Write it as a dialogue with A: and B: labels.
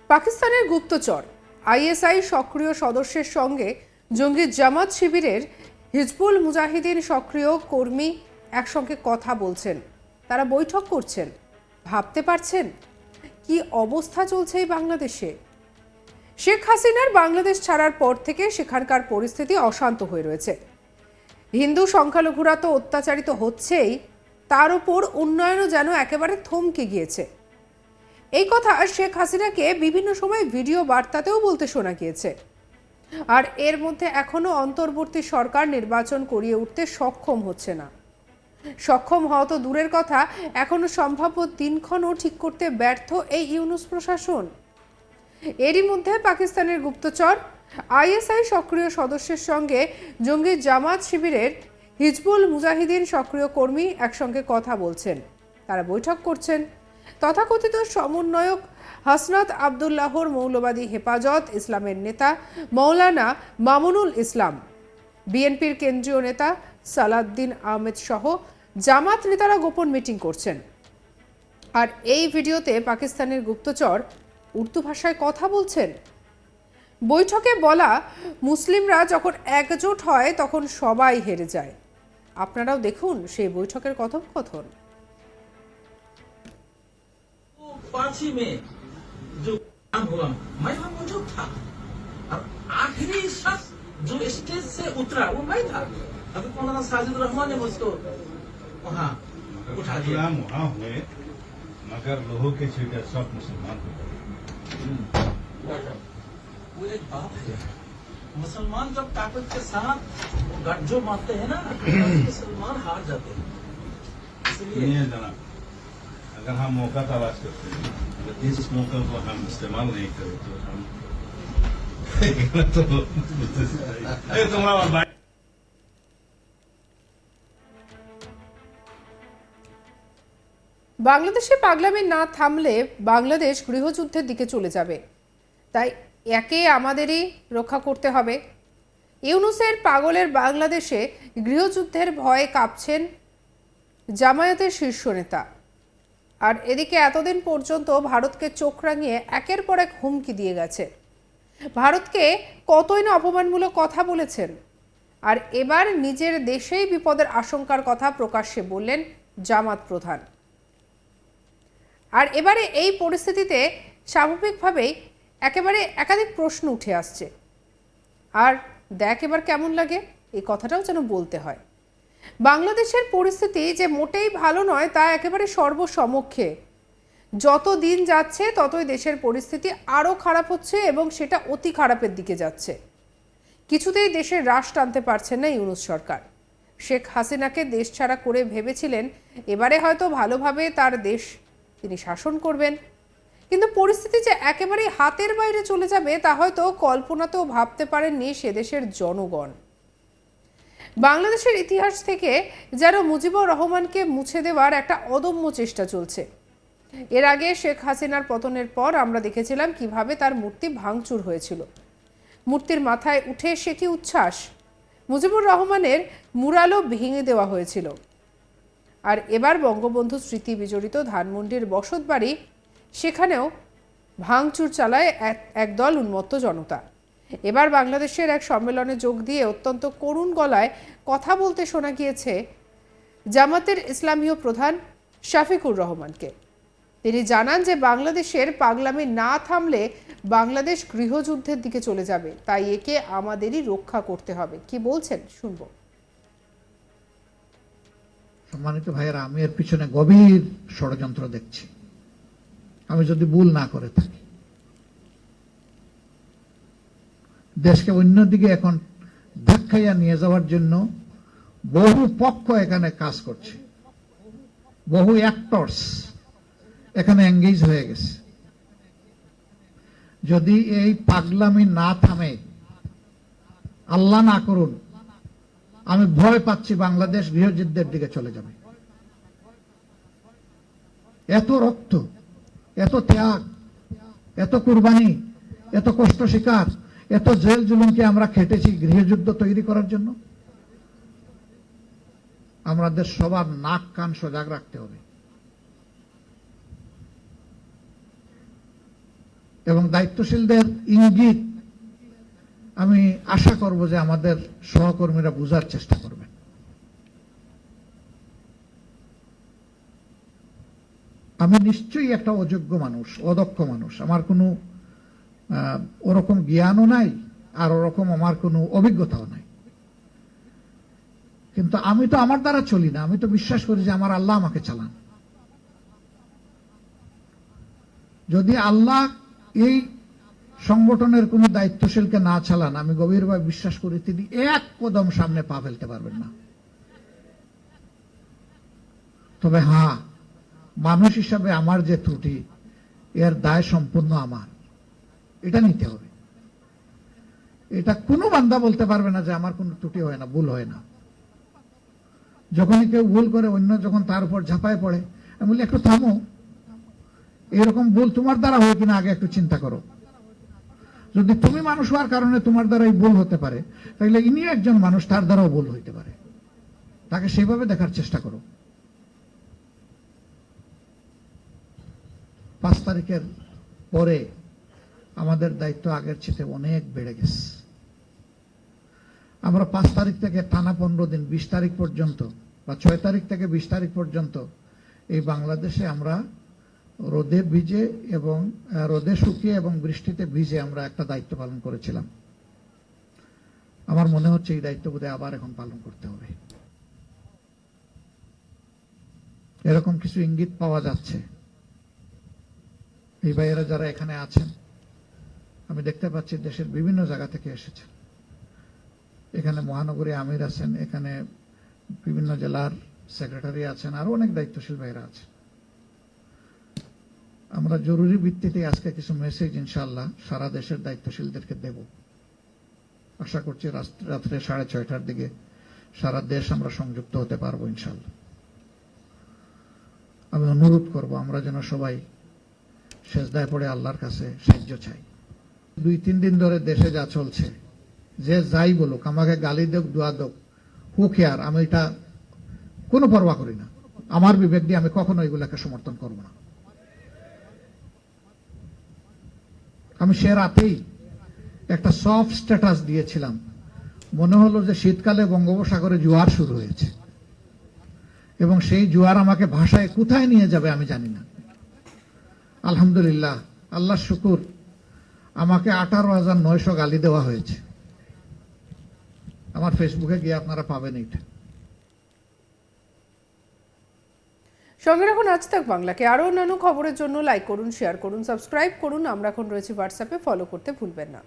A: পাকিস্তানের গুপ্তচর আইএসআই সক্রিয় সদস্যের সঙ্গে জঙ্গি জামাত শিবিরের হিজবুল মুজাহিদিন সক্রিয় কর্মী একসঙ্গে কথা বলছেন, তারা বৈঠক করছেন। ভাবতে পারছেন কি অবস্থা চলছে এই বাংলাদেশে? শেখ হাসিনার বাংলাদেশ ছাড়ার পর থেকে সেখানকার পরিস্থিতি অশান্ত হয়ে রয়েছে। হিন্দু সংখ্যালঘুরা তো অত্যাচারিত হচ্ছেই, তার উপর উন্নয়নও যেন একেবারে থমকে গিয়েছে। এই কথা শেখ হাসিনাকে বিভিন্ন সময় ভিডিও বার্তাতেও বলতে শোনা গিয়েছে। আর এর মধ্যে এখনো অন্তর্বর্তী সরকার নির্বাচন করিয়ে উঠতে সক্ষম হচ্ছে না। সক্ষম হওয়া তো দূরের কথা, এখনো সম্ভাব্য দিনক্ষণও ঠিক করতে ব্যর্থ এই ইউনূস প্রশাসন। এরই মধ্যে পাকিস্তানের গুপ্তচর আইএসআই সক্রিয় সদস্যের সঙ্গে জঙ্গি জামাত শিবিরের হিজবুল মুজাহিদিন সক্রিয় কর্মী একসঙ্গে কথা বলছেন, তারা বৈঠক করছেন। তথাকথিত সমন্বয়ক হাসনাত আবদুল্লাহর মৌলবাদী হেফাজত ইসলামের নেতা মৌলানা মামুনুল ইসলাম, বিএনপির কেন্দ্রীয় নেতা সালাউদ্দিন আহমেদ সহ জামাত নেতারা গোপন মিটিং করছেন। আর এই ভিডিওতে পাকিস্তানের গুপ্তচর উর্দু ভাষায় কথা বলছেন। বৈঠকে বলা, মুসলিমরা যখন একজোট হয় তখন সবাই হেরে যায়। আপনারাও দেখুন সেই বৈঠকের কথোপকথন।
B: 5 में जो काम हुआ मैं वहां मौजूद था और आखिरी शख्स जो स्टेज से उतरा वो मैं था। अभी मौलाना साजिद रहमान ने मुझको वहां उठा दिया।
C: वहां हुए मगर लोगों के छीटे सब मुसलमान हो गए।
B: वो एक बात है, मुसलमान जब ताकत के साथ गठजोड़ मारते हैं ना, मुसलमान हार जाते हैं। इसलिए
C: जनाब, अगर हम मौका तलाश करते हैं, अगर जिस मौके को हम इस्तेमाल नहीं करें तो हम तुम्हारा
A: বাংলাদেশে পাগলামি না থামলে বাংলাদেশ গৃহযুদ্ধের দিকে চলে যাবে, তাই একে আমাদেরই রক্ষা করতে হবে। ইউনূসের পাগলের বাংলাদেশে গৃহযুদ্ধের ভয়ে কাঁপছেন জামায়াতের শীর্ষ নেতা। আর এদিকে এতদিন পর্যন্ত ভারতকে চোখ রাঙিয়ে একের পর এক হুমকি দিয়ে গেছে। ভারতকে কতই না অপমানমূলক কথা বলেছেন। আর এবার নিজের দেশেই বিপদের আশঙ্কার কথা প্রকাশ্যে বললেন জামাত প্রধান। আর এবারে এই পরিস্থিতিতে স্বাভাবিকভাবেই একেবারে একাধিক প্রশ্ন উঠে আসছে। আর দেখ এবার কেমন লাগে, এই কথাটাও যেন বলতে হয়। বাংলাদেশের পরিস্থিতি যে মোটেই ভালো নয় তা একেবারে সর্বসমক্ষে। যত দিন যাচ্ছে ততই দেশের পরিস্থিতি আরও খারাপ হচ্ছে এবং সেটা অতি খারাপের দিকে যাচ্ছে। কিছুতেই দেশের রাশ টানতে পারছেন না ইউনূস সরকার। শেখ হাসিনাকে দেশ ছাড়া করে ভেবেছিলেন এবারে হয়তো ভালোভাবে তার দেশ তিনি শাসন করবেন, কিন্তু পরিস্থিতি যে একেবারেই হাতের বাইরে চলে যাবে তা হয়তো কল্পনাতেও ভাবতে পারেননি সে দেশের জনগণ। বাংলাদেশের ইতিহাস থেকে যেন মুজিবুর রহমানকে মুছে দেওয়ার একটা অদম্য চেষ্টা চলছে। এর আগে শেখ হাসিনার পতনের পর আমরা দেখেছিলাম কিভাবে তার মূর্তি ভাঙচুর হয়েছিল। মূর্তির মাথায় উঠে সে কি উচ্ছ্বাস! মুজিবুর রহমানের মুরালও ভেঙে দেওয়া হয়েছিল। আর এবার বঙ্গবন্ধু স্মৃতি বিজড়িত ধানমন্ডির বসতবাড়ি, সেখানেও ভাঙচুর চালায় একদল উন্মত্ত জনতা। এবার বাংলাদেশের এক সম্মেলনে যোগ দিয়ে অত্যন্ত করুণ গলায় কথা বলতে শোনা গিয়েছে জামাতের ইসলামীয় প্রধান শাফিকুর রহমানকে। তিনি জানান যে বাংলাদেশের পাগলামি না থামলে বাংলাদেশ গৃহযুদ্ধের দিকে চলে যাবে, তাই একে আমাদেরই রক্ষা করতে হবে। কি বলছেন শুনব।
D: সম্মানিত ভাইয়েরা, আমি এর পিছনে গভীর ষড়যন্ত্র দেখছি, আমি যদি ভুল না করে থাকি। দেশকে অন্যদিকে এখন ধাক্কাইয়া নিয়ে যাওয়ার জন্য বহু পক্ষ এখানে কাজ করছে, বহু অ্যাক্টরস এখানে এঙ্গেজ হয়ে গেছে। যদি এই পাগলামি না থামে, আল্লাহ না করুন, আমি ভয় পাচ্ছি বাংলাদেশ গৃহযুদ্ধের দিকে চলে যাবে। এত রক্ত, এত ত্যাগ, এত কুরবানি, এত কষ্ট শিকার, এত জেল জুলুমকে আমরা খেটেছি গৃহযুদ্ধ তৈরি করার জন্য। আমাদের সবার নাক কান সজাগ রাখতে হবে। এবং দায়িত্বশীলদের ইঙ্গিত আমি আশা করব যে আমাদের সহকর্মীরা বোঝার চেষ্টা করবেন। আমি নিশ্চয়ই একটা অযোগ্য মানুষ, অদক্ষ মানুষ, আমার কোনো ওরকম জ্ঞানও নাই, আর ওরকম আমার কোনো অভিজ্ঞতাও নাই। কিন্তু আমি তো আমার দ্বারা চলি না, আমি তো বিশ্বাস করি যে আমার আল্লাহ আমাকে চালান। যদি আল্লাহ এই সংগঠনের কোনো দায়িত্বশীলকে না চালান, আমি গভীরভাবে বিশ্বাস করি তিনি এক কদম সামনে পা ফেলতে পারবেন না। তবে হ্যাঁ, মানুষ হিসাবে আমার যে ত্রুটি, এর দায় সম্পূর্ণ আমার, এটা নিতে হবে। এটা কোনো বান্দা বলতে পারবে না যে আমার কোনো ত্রুটি হয় না, ভুল হয় না। যখনই কেউ ভুল করে, অন্য যখন তার উপর ঝাঁপায় পড়ে, আমি বলি একটু থামো, এরকম ভুল তোমার দ্বারা হয় কিনা আগে একটু চিন্তা করো। যদি তুমি মানুষ হওয়ার কারণে তোমার দ্বারা এই ভুল হতে পারে, তাহলে ইনিও একজন মানুষ, তার দ্বারাও ভুল হইতে পারে, তাকে সেভাবে দেখার চেষ্টা করো। 5 তারিখের পরে আমাদের দায়িত্ব আগের চেয়ে অনেক বেড়ে গেছে। আমরা 5 তারিখ থেকে টানা 15 দিন, 20 তারিখ পর্যন্ত বা 6 তারিখ থেকে 20 তারিখ পর্যন্ত এই বাংলাদেশে আমরা রোদে ভিজে এবং রোদে শুকিয়ে এবং বৃষ্টিতে ভিজে আমরা একটা দায়িত্ব পালন করেছিলাম। আমার মনে হচ্ছে এই দায়িত্ব বোধহয় আবার এখন পালন করতে হবে। এরকম কিছু ইঙ্গিত পাওয়া যাচ্ছে। এই ভাইয়েরা যারা এখানে আছেন, আমি দেখতে পাচ্ছি দেশের বিভিন্ন জায়গা থেকে এসেছেন। এখানে মহানগরী আমির আছেন, এখানে বিভিন্ন জেলার সেক্রেটারি আছেন, আরো অনেক দায়িত্বশীল ভাইরা আছেন। আমরা জরুরি ভিত্তিতে আজকে কিছু মেসেজ ইনশাআল্লাহ সারা দেশের দায়িত্বশীলদেরকে দেব। আশা করছি রাত্রে 6:30টার দিকে সারা দেশ আমরা সংযুক্ত হতে পারবো ইনশাআল্লাহ। আমি অনুরোধ করব আমরা যেন সবাই সেজদায় পড়ে আল্লাহর কাছে সাহায্য চাই। 2-3 দিন ধরে দেশে যা চলছে, যে যাই বলুক, আমাকে গালি দেখ, দোয়া দেখ, হু কেয়ার, আমি এটা কোনো পরোয়া করি না। আমার বিবেক দিয়ে আমি কখনো এগুলাকে সমর্থন করব না। আমি সে রাতেই একটা সফট স্ট্যাটাস দিয়েছিলাম, মনে হলো যে শীতকালে বঙ্গোপসাগরে জোয়ার শুরু হয়েছে এবং সেই জোয়ার আমাকে ভাষায় কোথায় নিয়ে যাবে আমি জানি না। আলহামদুলিল্লাহ, আল্লাহর শুকুর, আমাকে 18,900 গালি দেওয়া হয়েছে। আমার ফেসবুকে গিয়ে আপনারা পাবেন এটা।
A: সঙ্গে রাখুন আজ তাক বাংলাকে। আরও অন্যান্য খবরের জন্য লাইক করুন, শেয়ার করুন, সাবস্ক্রাইব করুন। আমরা এখন রয়েছি হোয়াটসঅ্যাপে, ফলো করতে ভুলবেন না।